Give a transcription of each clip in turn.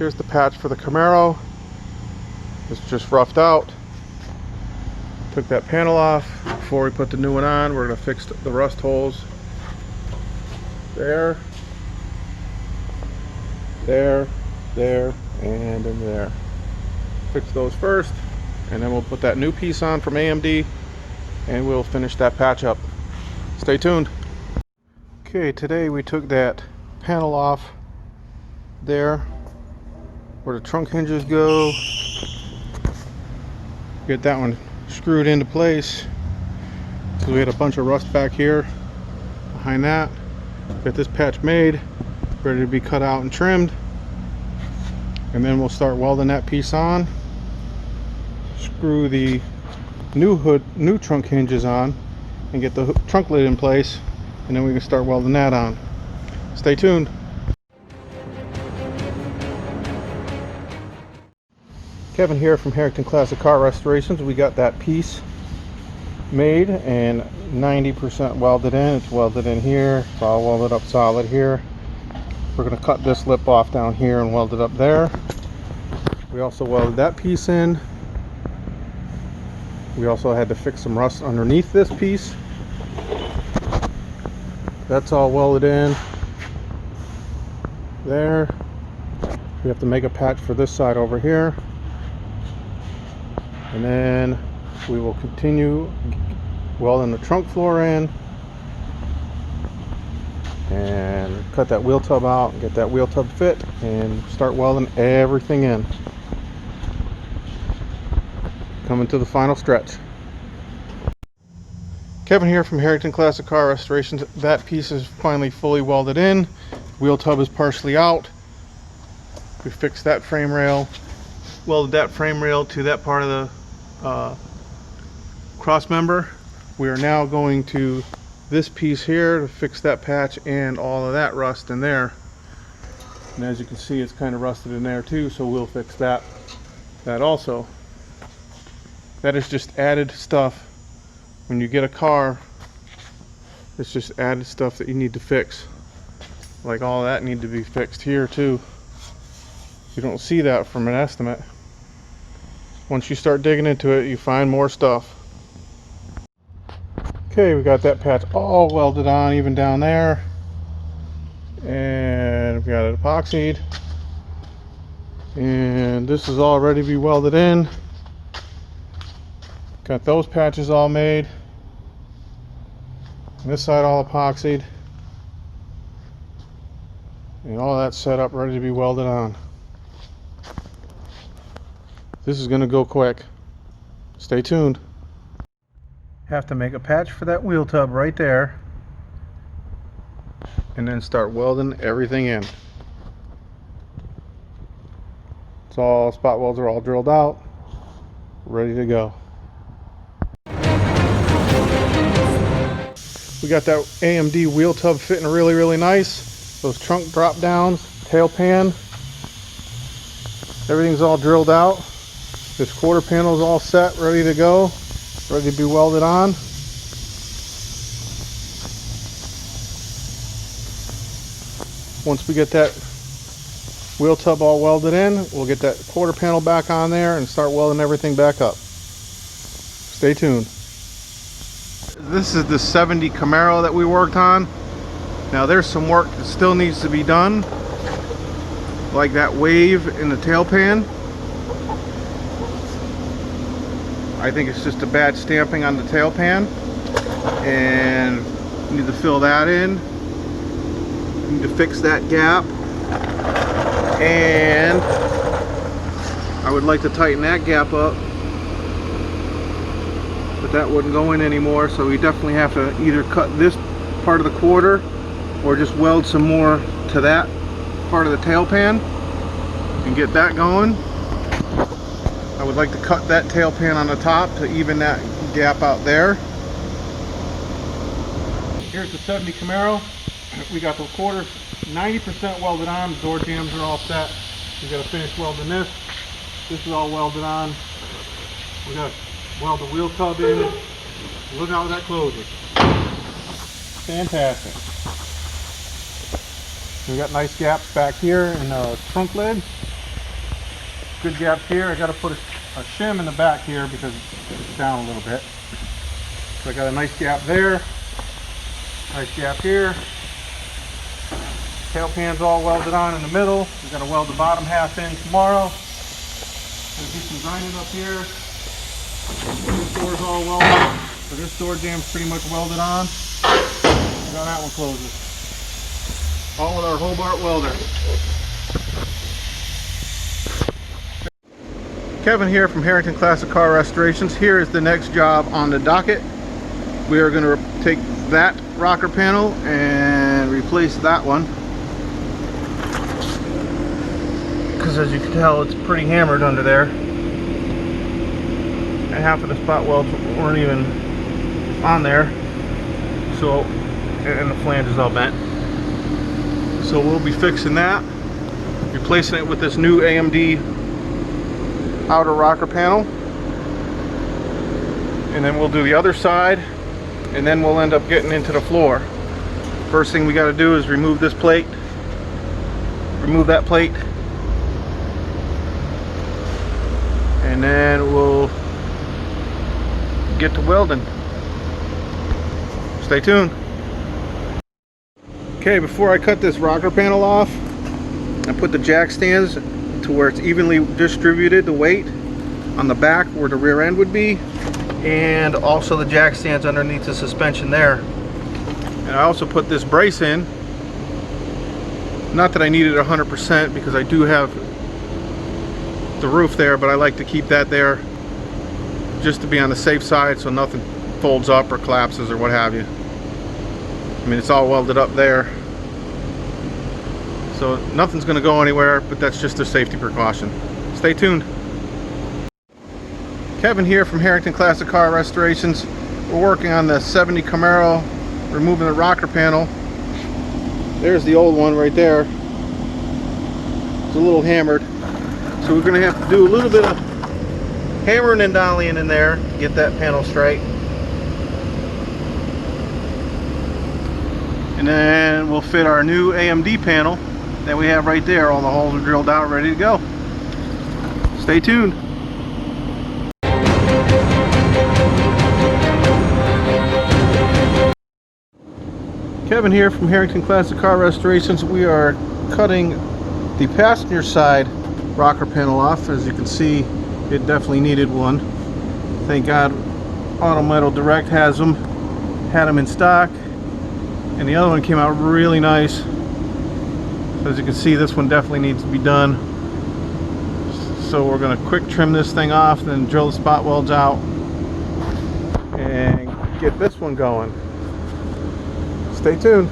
Here's the patch for the Camaro. It's just roughed out. Took that panel off. Before we put the new one on, we're going to fix the rust holes. There, there, there, and in there. Fix those first, and then we'll put that new piece on from AMD, and we'll finish that patch up. Stay tuned. Okay, today we took that panel off there where the trunk hinges go. Get that one screwed into place because we had a bunch of rust back here behind that. Got this patch made, ready to be cut out and trimmed, and then we'll start welding that piece on. Screw the new trunk hinges on and get the trunk lid in place, and then we can start welding that on. Stay tuned. Kevin here from Harrington Classic Car Restorations. We got that piece made and 90% welded in. It's welded in here. It's all welded up solid here. We're going to cut this lip off down here and weld it up there. We also welded that piece in. We also had to fix some rust underneath this piece. That's all welded in there. We have to make a patch for this side over here. And then we will continue welding the trunk floor in and cut that wheel tub out and get that wheel tub fit and start welding everything in. Coming to the final stretch. Kevin here from Harrington Classic Car Restorations. That piece is finally fully welded in. Wheel tub is partially out. We fixed that frame rail, welded that frame rail to that part of the cross member. We are now going to this piece here to fix that patch and all of that rust in there. And as you can see, it's kind of rusted in there too, so we'll fix that also. That is just added stuff. When you get a car, it's just added stuff that you need to fix. Like all that need to be fixed here too. You don't see that from an estimate. Once you start digging into it, you find more stuff. Okay, we got that patch all welded on, even down there. And we got it epoxied. And this is all ready to be welded in. Got those patches all made. And this side all epoxied. And all that set up, ready to be welded on. This is going to go quick. Stay tuned. Have to make a patch for that wheel tub right there. And then start welding everything in. It's all, spot welds are all drilled out. Ready to go. We got that AMD wheel tub fitting really nice. Those trunk drop downs, tail pan. Everything's all drilled out. This quarter panel is all set, ready to go, ready to be welded on. Once we get that wheel tub all welded in, we'll get that quarter panel back on there and start welding everything back up. Stay tuned. This is the 70 Camaro that we worked on. Now there's some work that still needs to be done, like that wave in the tail pan. I think it's just a bad stamping on the tail pan, and you need to fill that in. You need to fix that gap, and I would like to tighten that gap up, but that wouldn't go in anymore, so we definitely have to either cut this part of the quarter or just weld some more to that part of the tail pan and get that going. I would like to cut that tail pan on the top to even that gap out there. Here's the 70 Camaro. We got the quarter 90% welded on. The door jambs are all set. We got to finish welding this. This is all welded on. We got to weld the wheel tub in. Look how that closes. Fantastic. We got nice gaps back here in the trunk lid. good gaps here. I got to put a shim in the back here because it's down a little bit. So I got a nice gap there, nice gap here. Tail pan's all welded on in the middle. We're going to weld the bottom half in tomorrow. Gonna do some grinding up here. This door's all welded. So this door jam's pretty much welded on. Now that one closes. All with our Hobart welder. Kevin here from Harrington Classic Car Restorations. Here is the next job on the docket. We are going to take that rocker panel and replace that one, because as you can tell, it's pretty hammered under there, and half of the spot welds weren't even on there, so, and the flange is all bent. So we'll be fixing that, replacing it with this new AMD outer rocker panel, and then we'll do the other side, and then we'll end up getting into the floor. First thing we got to do is remove this plate, remove that plate, and then we'll get to welding. Stay tuned. Okay, before I cut this rocker panel off, I put the jack stands to where it's evenly distributed, the weight on the back where the rear end would be, and also the jack stands underneath the suspension there. And I also put this brace in, not that I need it 100% because I do have the roof there, but I like to keep that there just to be on the safe side so nothing folds up or collapses or what have you. I mean, it's all welded up there, so nothing's going to go anywhere, but that's just a safety precaution. Stay tuned. Kevin here from Harrington Classic Car Restorations. We're working on the 70 Camaro, removing the rocker panel. There's the old one right there. It's a little hammered, so we're going to have to do a little bit of hammering and dollying in there to get that panel straight. And then we'll fit our new AMD panel that we have right there. All the holes are drilled out, ready to go. Stay tuned. Kevin here from Harrington Classic Car Restorations. We are cutting the passenger side rocker panel off. As you can see, it definitely needed one. Thank God Auto Metal Direct has them, had them in stock, and the other one came out really nice. So as you can see, this one definitely needs to be done. So we're going to quick trim this thing off, then drill the spot welds out and get this one going. Stay tuned.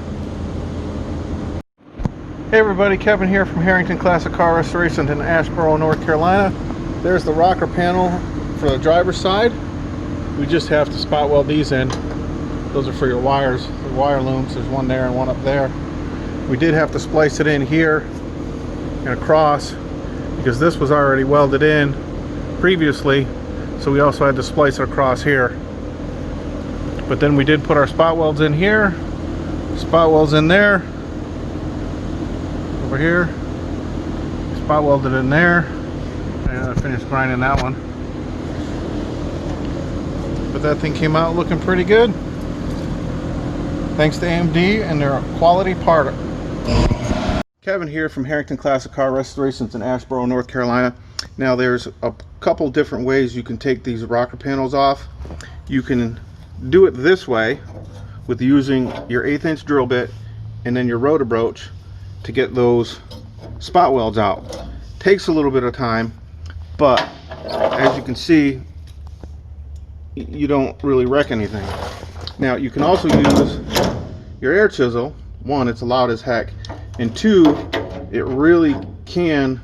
Hey everybody, Kevin here from Harrington Classic Car Restorations in Asheboro, North Carolina. There's the rocker panel for the driver's side. We just have to spot weld these in. Those are for your wires, the wire looms. There's one there and one up there. We did have to splice it in here and across because this was already welded in previously, so we also had to splice it across here. But then we did put our spot welds in here, spot welds in there, over here, spot welded in there, and I finished grinding that one. But that thing came out looking pretty good, thanks to AMD and their quality part. Kevin here from Harrington Classic Car Restorations in Asheboro, North Carolina. Now there's a couple different ways you can take these rocker panels off. You can do it this way with using your 1/8 inch drill bit and then your rotor broach to get those spot welds out. Takes a little bit of time, but as you can see, you don't really wreck anything. Now you can also use your air chisel. One, it's loud as heck, and two, it really can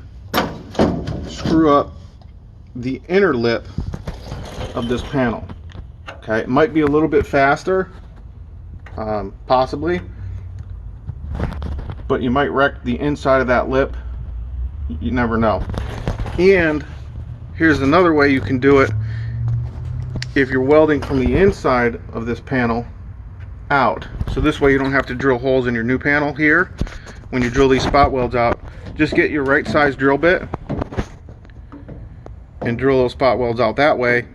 screw up the inner lip of this panel. Okay, it might be a little bit faster, possibly, but you might wreck the inside of that lip. You never know. And here's another way you can do it. If you're welding from the inside of this panel out, so this way you don't have to drill holes in your new panel here when you drill these spot welds out. Just get your right size drill bit and drill those spot welds out that way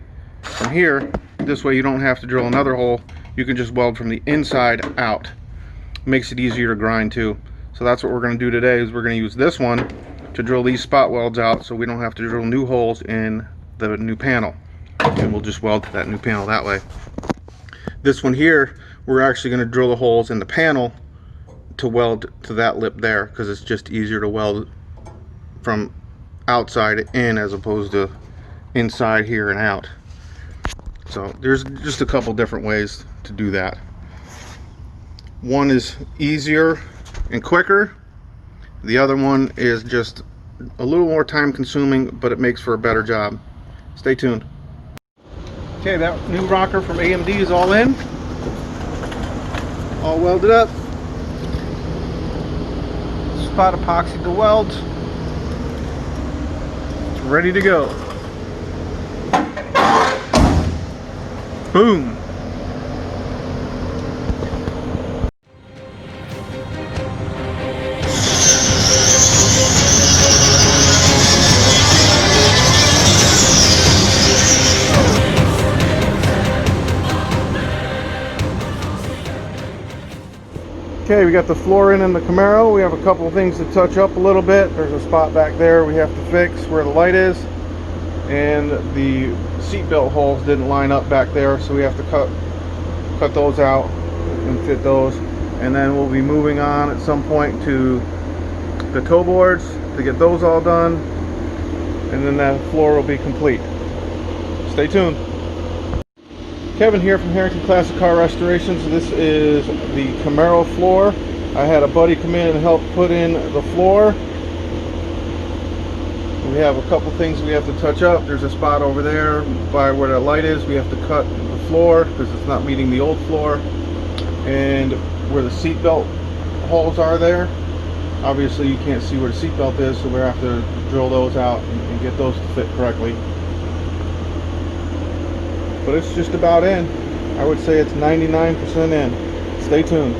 from here. This way you don't have to drill another hole. You can just weld from the inside out. Makes it easier to grind too. So that's what we're going to do today, is we're going to use this one to drill these spot welds out so we don't have to drill new holes in the new panel. And we'll just weld to that new panel that way. This one here, we're actually going to drill the holes in the panel to weld to that lip there, because it's just easier to weld from outside in as opposed to inside here and out. So there's just a couple different ways to do that. One is easier and quicker. The other one is just a little more time consuming, but it makes for a better job. Stay tuned. Okay, that new rocker from AMD is all in. All welded up. Spot epoxied the welds. It's ready to go. Boom. Okay, we got the floor in the Camaro. We have a couple of things to touch up a little bit. There's a spot back there we have to fix where the light is, and the seat belt holes didn't line up back there, so we have to cut those out and fit those. And then we'll be moving on at some point to the toe boards to get those all done, and then that floor will be complete. Stay tuned. Kevin here from Harrington Classic Car Restorations. This is the Camaro floor. I had a buddy come in and help put in the floor. We have a couple things we have to touch up. There's a spot over there by where the light is. We have to cut the floor because it's not meeting the old floor. And where the seat belt holes are there, obviously you can't see where the seat belt is, so we have to drill those out and get those to fit correctly. But it's just about in. I would say it's 99% in. Stay tuned.